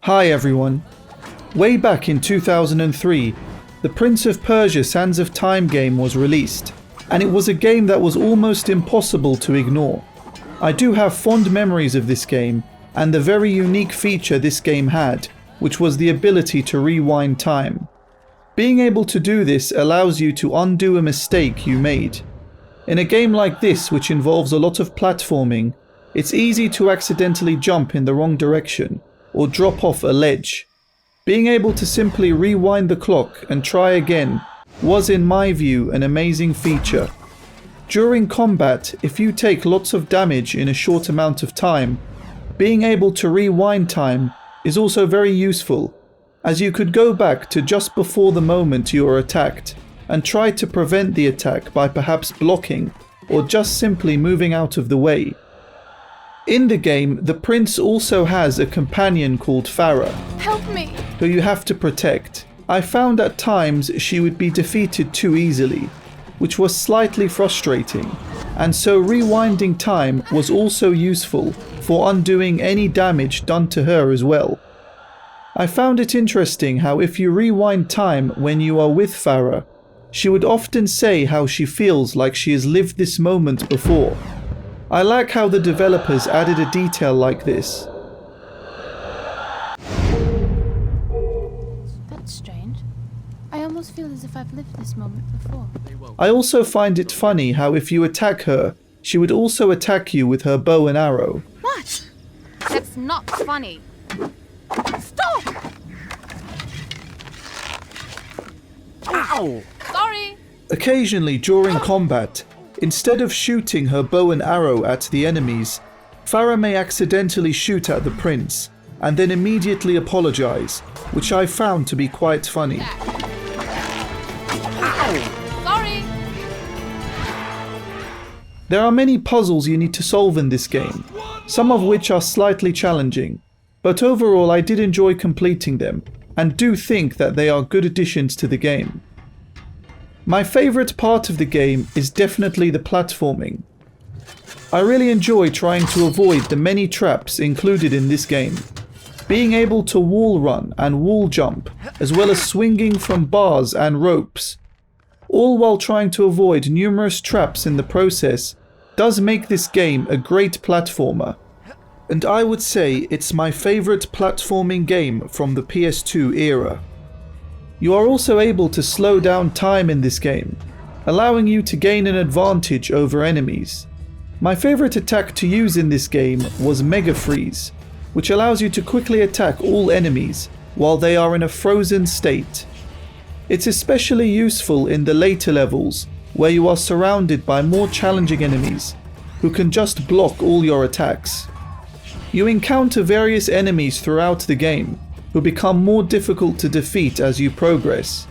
Hi everyone. Way back in 2003, the Prince of Persia Sands of Time game was released, and it was a game that was almost impossible to ignore. I do have fond memories of this game, and the very unique feature this game had, which was the ability to rewind time. Being able to do this allows you to undo a mistake you made. In a game like this, which involves a lot of platforming, it's easy to accidentally jump in the wrong direction or drop off a ledge. Being able to simply rewind the clock and try again was, in my view, an amazing feature. During combat, if you take lots of damage in a short amount of time, being able to rewind time is also very useful, as you could go back to just before the moment you are attacked and try to prevent the attack by perhaps blocking or just simply moving out of the way. In the game, the prince also has a companion called Farah, Help me! who you have to protect. I found at times she would be defeated too easily, which was slightly frustrating, and so rewinding time was also useful for undoing any damage done to her as well. I found it interesting how if you rewind time when you are with Farah, she would often say how she feels like she has lived this moment before. I like how the developers added a detail like this. That's strange. I almost feel as if I've lived this moment before. I also find it funny how if you attack her, she would also attack you with her bow and arrow. What? That's not funny. Stop! Ow! Sorry! Occasionally during combat, instead of shooting her bow and arrow at the enemies, Farah may accidentally shoot at the prince and then immediately apologize, which I found to be quite funny. Sorry! There are many puzzles you need to solve in this game, some of which are slightly challenging, but overall I did enjoy completing them and do think that they are good additions to the game. My favourite part of the game is definitely the platforming. I really enjoy trying to avoid the many traps included in this game. Being able to wall run and wall jump, as well as swinging from bars and ropes, all while trying to avoid numerous traps in the process, does make this game a great platformer. And I would say it's my favourite platforming game from the PS2 era. You are also able to slow down time in this game, allowing you to gain an advantage over enemies. My favourite attack to use in this game was Mega Freeze, which allows you to quickly attack all enemies while they are in a frozen state. It's especially useful in the later levels, where you are surrounded by more challenging enemies, who can just block all your attacks. You encounter various enemies throughout the game, who become more difficult to defeat as you progress.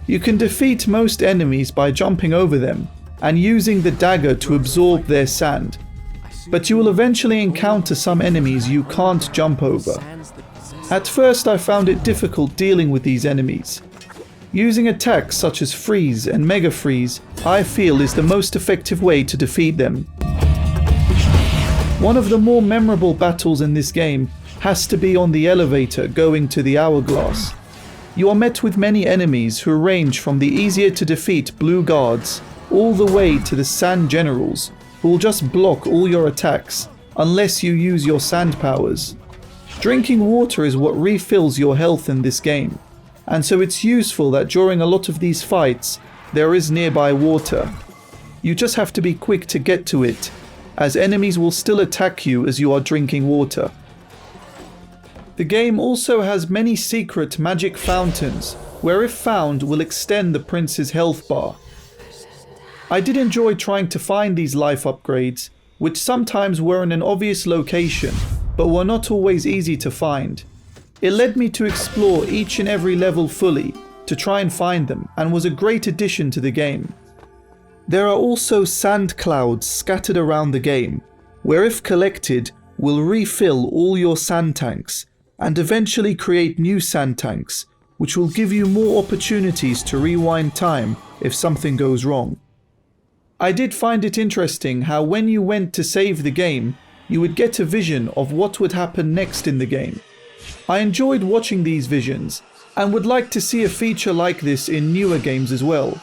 You can defeat most enemies by jumping over them and using the dagger to absorb their sand, but you will eventually encounter some enemies you can't jump over. At first I found it difficult dealing with these enemies. Using attacks such as Freeze and Mega Freeze, I feel, is the most effective way to defeat them. One of the more memorable battles in this game has to be on the elevator going to the hourglass. You are met with many enemies who range from the easier to defeat blue guards all the way to the sand generals, who will just block all your attacks unless you use your sand powers. Drinking water is what refills your health in this game, and so it's useful that during a lot of these fights there is nearby water. You just have to be quick to get to it, as enemies will still attack you as you are drinking water. The game also has many secret magic fountains, where if found will extend the prince's health bar. I did enjoy trying to find these life upgrades, which sometimes were in an obvious location, but were not always easy to find. It led me to explore each and every level fully, to try and find them, and was a great addition to the game. There are also sand clouds scattered around the game, where if collected, will refill all your sand tanks, and eventually create new sand tanks, which will give you more opportunities to rewind time if something goes wrong. I did find it interesting how when you went to save the game, you would get a vision of what would happen next in the game. I enjoyed watching these visions and would like to see a feature like this in newer games as well.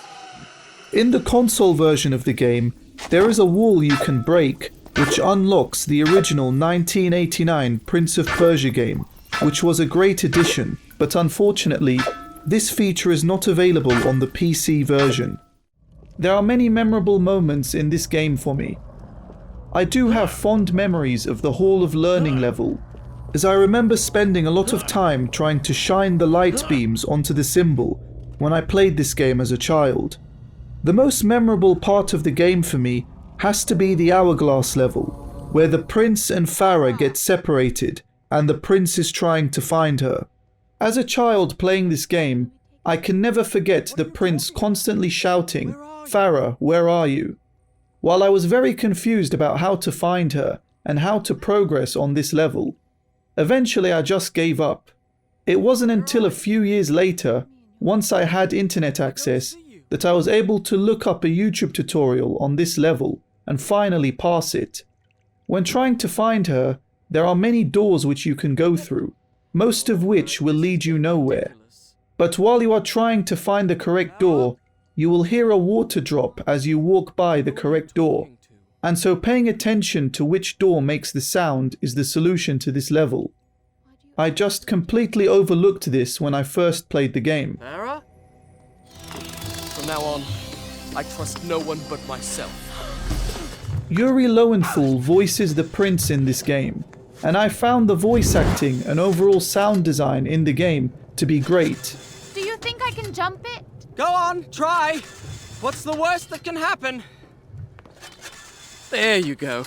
In the console version of the game, there is a wall you can break which unlocks the original 1989 Prince of Persia game, which was a great addition, but unfortunately, this feature is not available on the PC version. There are many memorable moments in this game for me. I do have fond memories of the Hall of Learning level, as I remember spending a lot of time trying to shine the light beams onto the symbol when I played this game as a child. The most memorable part of the game for me has to be the Hourglass level, where the prince and Farah get separated and the prince is trying to find her. As a child playing this game, I can never forget the prince constantly shouting, "Farah, where are you?" While I was very confused about how to find her and how to progress on this level, eventually I just gave up. It wasn't until a few years later, once I had internet access, that I was able to look up a YouTube tutorial on this level and finally pass it. When trying to find her, there are many doors which you can go through, most of which will lead you nowhere. But while you are trying to find the correct door, you will hear a water drop as you walk by the correct door. And so paying attention to which door makes the sound is the solution to this level. I just completely overlooked this when I first played the game. Farah? From now on, I trust no one but myself. Yuri Lowenthal voices the prince in this game, and I found the voice acting and overall sound design in the game to be great. Do you think I can jump it? Go on, try. What's the worst that can happen? There you go.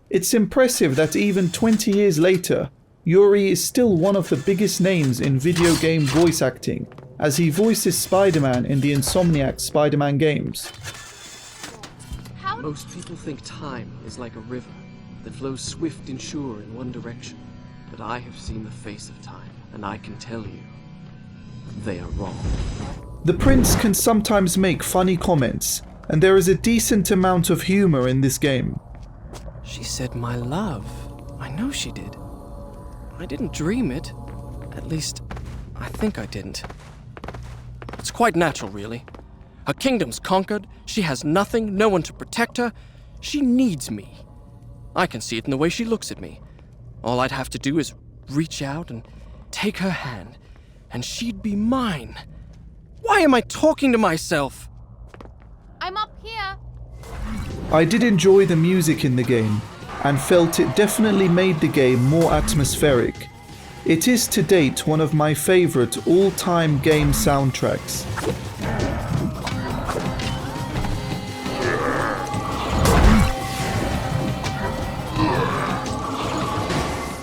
It's impressive that even 20 years later, Yuri is still one of the biggest names in video game voice acting, as he voices Spider-Man in the Insomniac Spider-Man games. Most people think time is like a river that flows swift and sure in one direction. But I have seen the face of time, and I can tell you, they are wrong. The prince can sometimes make funny comments, and there is a decent amount of humor in this game. She said my love. I know she did. I didn't dream it. At least, I think I didn't. It's quite natural, really. Her kingdom's conquered, she has nothing, no one to protect her. She needs me. I can see it in the way she looks at me. All I'd have to do is reach out and take her hand, and she'd be mine. Why am I talking to myself? I'm up here. I did enjoy the music in the game, and felt it definitely made the game more atmospheric. It is to date one of my favorite all-time game soundtracks.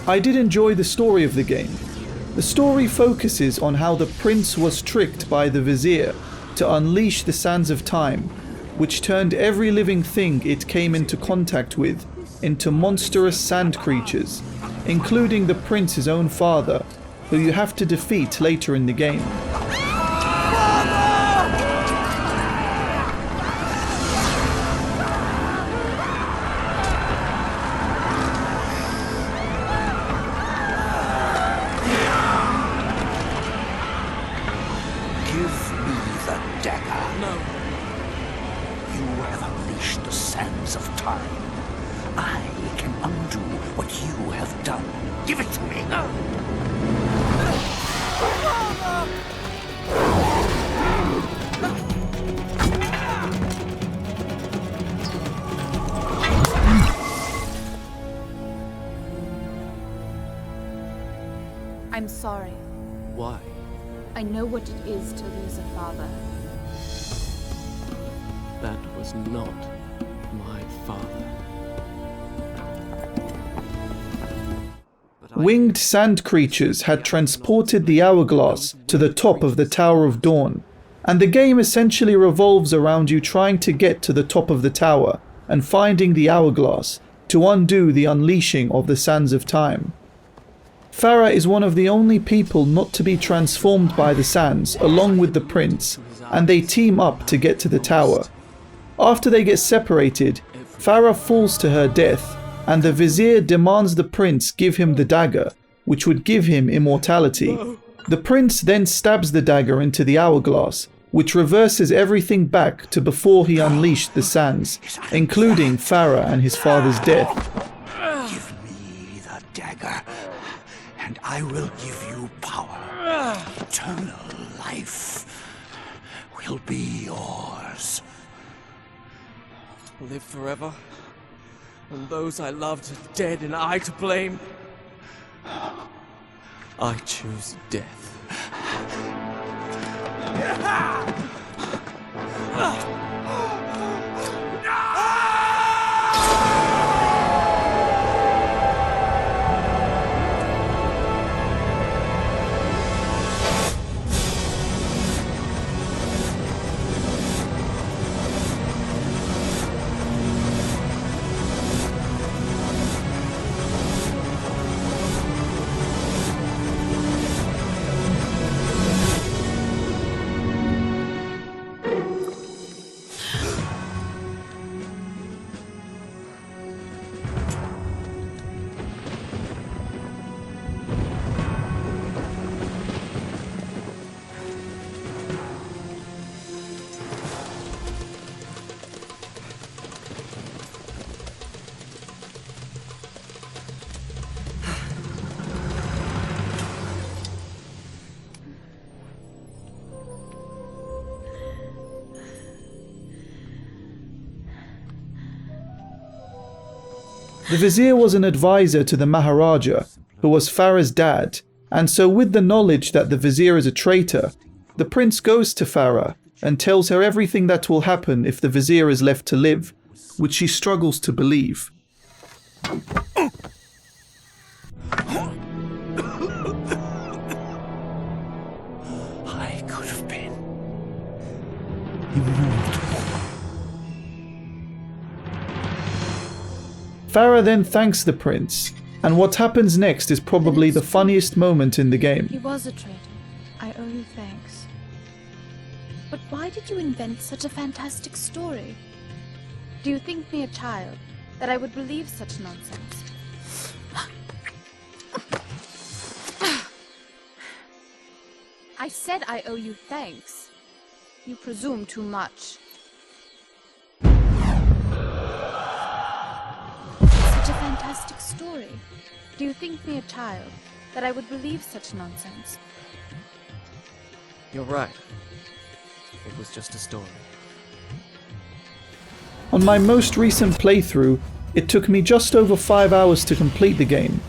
I did enjoy the story of the game. The story focuses on how the prince was tricked by the vizier to unleash the sands of time, which turned every living thing it came into contact with into monstrous sand creatures, including the prince's own father, who you have to defeat later in the game. I'm sorry. Why? I know what it is to lose a father. That was not my father. Winged sand creatures had transported the hourglass to the top of the Tower of Dawn, and the game essentially revolves around you trying to get to the top of the tower and finding the hourglass to undo the unleashing of the sands of time. Farah is one of the only people not to be transformed by the sands along with the prince, and they team up to get to the tower. After they get separated, Farah falls to her death, and the vizier demands the prince give him the dagger, which would give him immortality. The prince then stabs the dagger into the hourglass, which reverses everything back to before he unleashed the sands, including Farah and his father's death. Give me the dagger, and I will give you power. Eternal life will be yours. Live forever, and those I loved are dead and I to blame. I choose death. The vizier was an advisor to the Maharaja, who was Farah's dad, and so with the knowledge that the vizier is a traitor, the prince goes to Farah and tells her everything that will happen if the vizier is left to live, which she struggles to believe. I could have been Farah then thanks the prince, and what happens next is probably the funniest moment in the game. He was a traitor. I owe you thanks. But why did you invent such a fantastic story? Do you think me a child, that I would believe such nonsense? I said I owe you thanks. You presume too much. Such a fantastic story. Do you think me a child, that I would believe such nonsense? You're right. It was just a story. On my most recent playthrough, it took me just over 5 hours to complete the game.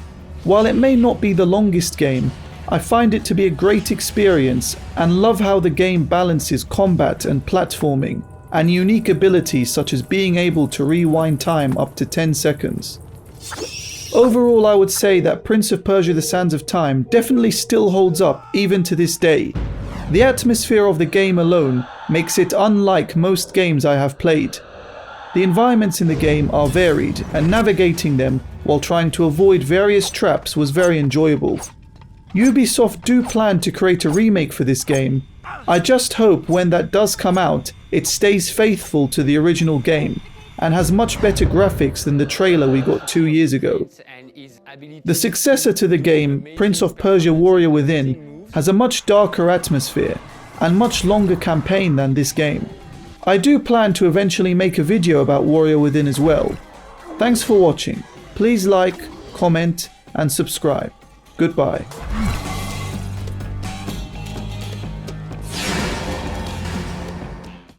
While it may not be the longest game, I find it to be a great experience and love how the game balances combat and platforming, and unique abilities such as being able to rewind time up to 10 seconds. Overall, I would say that Prince of Persia: The Sands of Time definitely still holds up even to this day. The atmosphere of the game alone makes it unlike most games I have played. The environments in the game are varied, and navigating them while trying to avoid various traps was very enjoyable. Ubisoft do plan to create a remake for this game. I just hope when that does come out, it stays faithful to the original game and has much better graphics than the trailer we got 2 years ago. The successor to the game, Prince of Persia: Warrior Within, has a much darker atmosphere and much longer campaign than this game. I do plan to eventually make a video about Warrior Within as well. Thanks for watching. Please like, comment and subscribe. Goodbye.